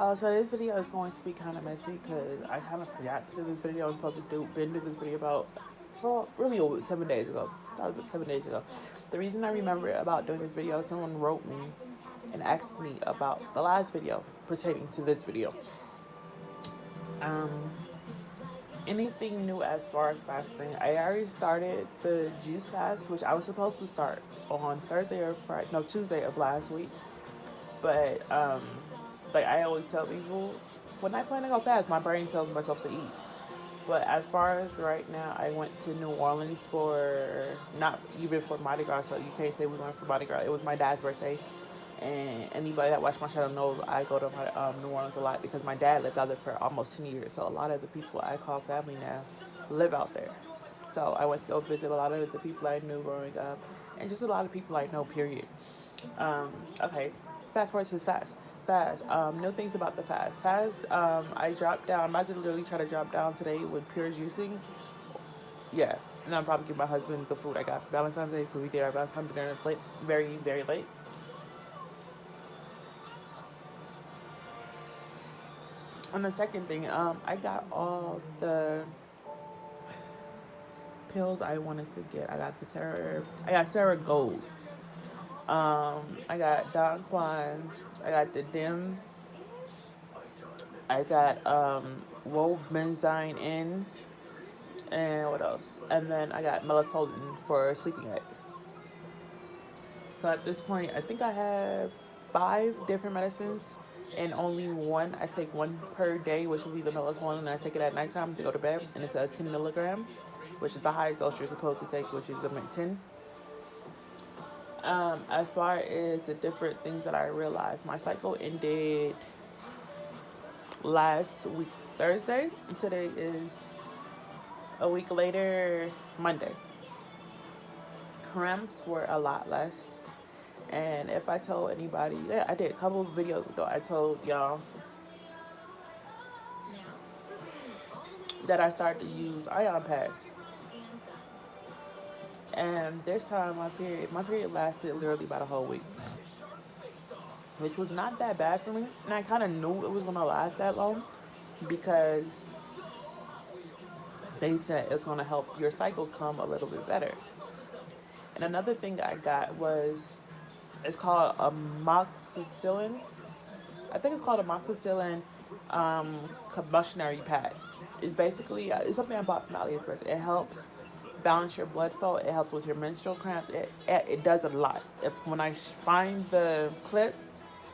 So this video is going to be kind of messy because I kind of forgot to do this video. I'm supposed to been do this video about, well, really over 7 days ago. That was about 7 days ago. The reason I remember about doing this video, someone wrote me and asked me about the last video pertaining to this video. Um, Anything new as far as fasting? I already started the juice fast, which I was supposed to start on Thursday or Friday, no, Tuesday of last week. But like I always tell people, when I plan to go fast, my brain tells myself to eat. But as far as right now, I went to New Orleans for not even for Mardi Gras, so you can't say we went for Mardi Gras. It was my dad's birthday, and anybody that watched my channel knows I go to New Orleans a lot because my dad lived out there for almost 10 years. So a lot of the people I call family now live out there. So I went to go visit a lot of the people I knew growing up, and just a lot of people I know. Period. Okay, fast versus fast. Fast. No things about the fast. Fast. I dropped down. I'm about to literally try to drop down today with pure juicing. Yeah, and I'm probably give my husband the food I got for Valentine's Day because we did our Valentine's dinner late, very very late. And the second thing, I got all the pills I wanted to get. I got the Sarah. I got Sarah Gold. I got Don Juan. I got the Dim. I got Wobenzine in, and what else? And then I got melatonin for sleeping aid. So at this point, I think I have 5 different medicines, and only one I take one per day, which will be the melatonin, and I take it at nighttime to go to bed, and it's a 10 milligram, which is the highest dose you're supposed to take, which is a 10. As far as the different things that I realized, my cycle ended last week Thursday, and today is a week later, Monday. Cramps were a lot less. And if I told anybody, yeah, I did a couple of videos ago, I told y'all that I started to use ion pads. And this time my period lasted literally about a whole week, which was not that bad for me. And I kind of knew it was going to last that long because they said it's going to help your cycle come a little bit better. And another thing I got was, it's called amoxicillin. I think it's called amoxicillin combustionary pad. It's basically, it's something I bought from AliExpress. It helps balance your blood flow. It helps with your menstrual cramps. It does a lot. If when I find the clip,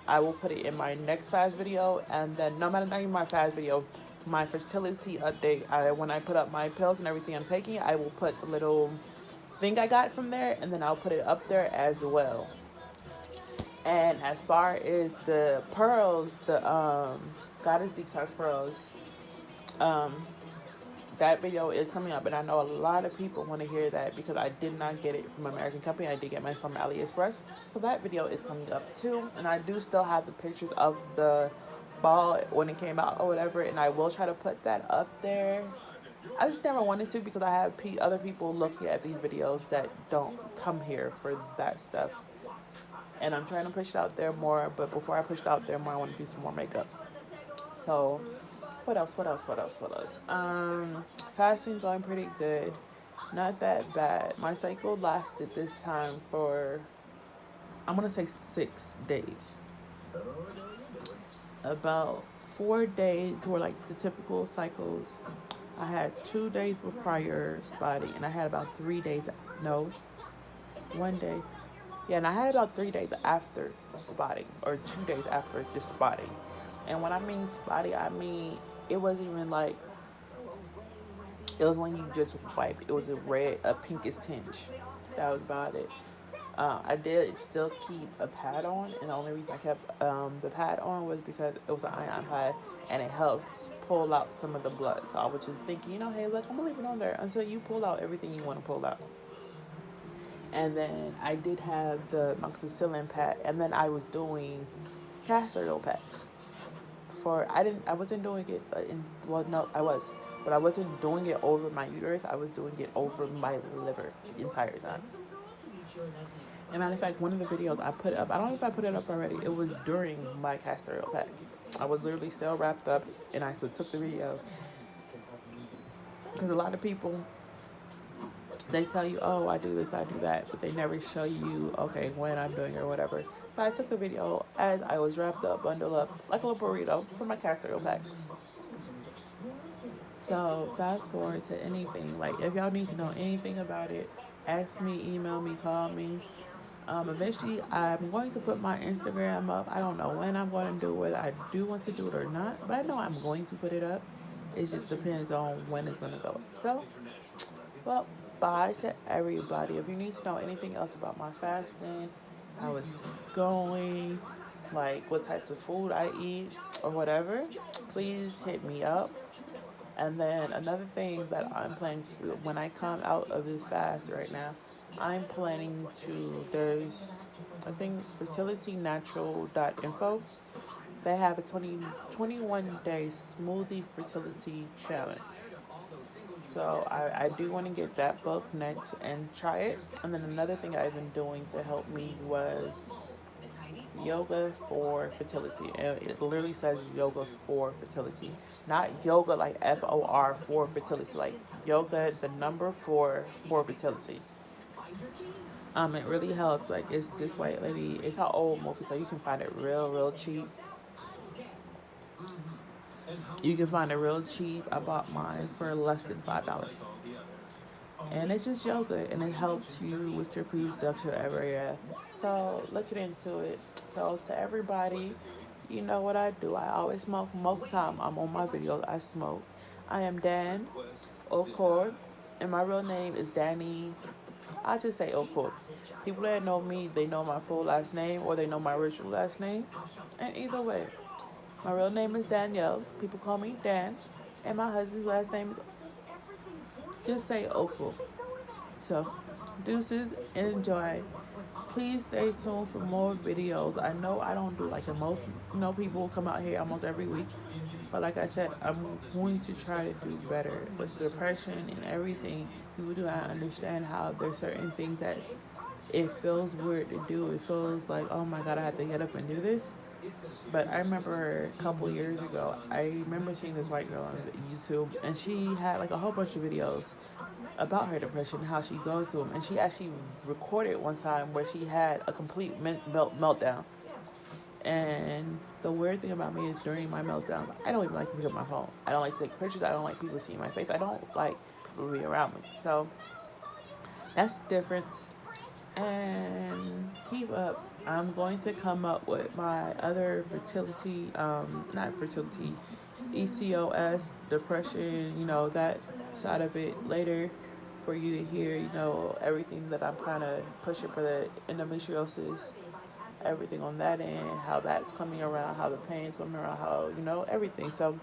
I will put it in my next fast video. And then no matter not even my fast video, my fertility update, when I put up my pills and everything I'm taking, I will put the little thing I got from there, and then I'll put it up there as well. And as far as the pearls, the Goddess Detox pearls, um, that video is coming up, and I know a lot of people want to hear that because I did not get it from an American company. I did get mine from AliExpress, so that video is coming up too. And I do still have the pictures of the ball when it came out or whatever, and I will try to put that up there. I just never wanted to because I have other people looking at these videos that don't come here for that stuff. And I'm trying to push it out there more, but before I push it out there more, I want to do some more makeup. So, what else? Fasting going pretty good. Not that bad. My cycle lasted this time for, I'm going to say 6 days. About 4 days were like the typical cycles. I had 2 days with prior spotting, and I had about 3 days, no, 1 day. Yeah, and I had about 3 days after spotting, or 2 days after just spotting. And when I mean spotting, I mean it wasn't even like, it was when you just wipe. It was a pinkish tinge. That was about it. I did still keep a pad on, and the only reason I kept the pad on was because it was an ion pad, and it helps pull out some of the blood. So I was just thinking, hey, look, I'm gonna leave it on there until you pull out everything you want to pull out. And then I did have the amoxicillin pad, and then I was doing castor oil packs. I wasn't doing it I was, but I wasn't doing it over my uterus. I was doing it over my liver the entire time. As a matter of fact, one of the videos I put up, I don't know if I put it up already, it was during my castor oil pack. I was literally still wrapped up, and I took the video because a lot of people, they tell you, oh, I do this, I do that, but they never show you, okay, when I'm doing it or whatever. So I took the video as I was wrapped up, bundled up, like a little burrito for my casserole packs. So fast forward to anything. Like, if y'all need to know anything about it, ask me, email me, call me. Eventually, I'm going to put my Instagram up. I don't know when I'm going to do it, whether I do want to do it or not, but I know I'm going to put it up. It just depends on when it's going to go up. So, well, bye to everybody. If you need to know anything else about my fasting, how it's going, like what types of food I eat, or whatever, please hit me up. And then another thing that I'm planning to do when I come out of this fast right now, I'm planning to, there's, I think, fertilitynatural.info. They have a 21-day smoothie fertility challenge. So I do want to get that book next and try it. And then another thing I've been doing to help me was yoga for fertility. And it literally says yoga for fertility. Not yoga like FOR for fertility. Like yoga, the number for fertility. It really helps. Like it's this white lady. It's an old movie, so you can find it real cheap. You can find it real cheap. I bought mine for less than $5. And it's just yoga, and it helps you with your reproductive area. So looking into it. So to everybody, you know what I do. I always smoke. Most of the time I'm on my videos, I smoke. I am Dan Ocord, and my real name is Danny. I just say Ocord. People that know me, they know my full last name or they know my original last name. And either way, my real name is Danielle. People call me Dan. And my husband's last name is, just say Ocord. So, deuces, enjoy. Please stay tuned for more videos. I know I don't do like the most, people come out here almost every week. But like I said, I'm going to try to do better. With depression and everything, people do not understand how there's certain things that it feels weird to do. It feels like, oh my God, I have to get up and do this. But I remember a couple years ago, I remember seeing this white girl on YouTube, and she had like a whole bunch of videos about her depression, how she goes through them. And she actually recorded one time where she had a complete meltdown. And the weird thing about me is during my meltdown, I don't even like to pick up my phone. I don't like to take pictures. I don't like people seeing my face. I don't like people to be around me. So that's the difference. And keep up. I'm going to come up with my other fertility, not fertility, ECOS, depression, that side of it later for you to hear, everything that I'm kind of pushing for the endometriosis, everything on that end, how that's coming around, how the pain's coming around, how, everything. So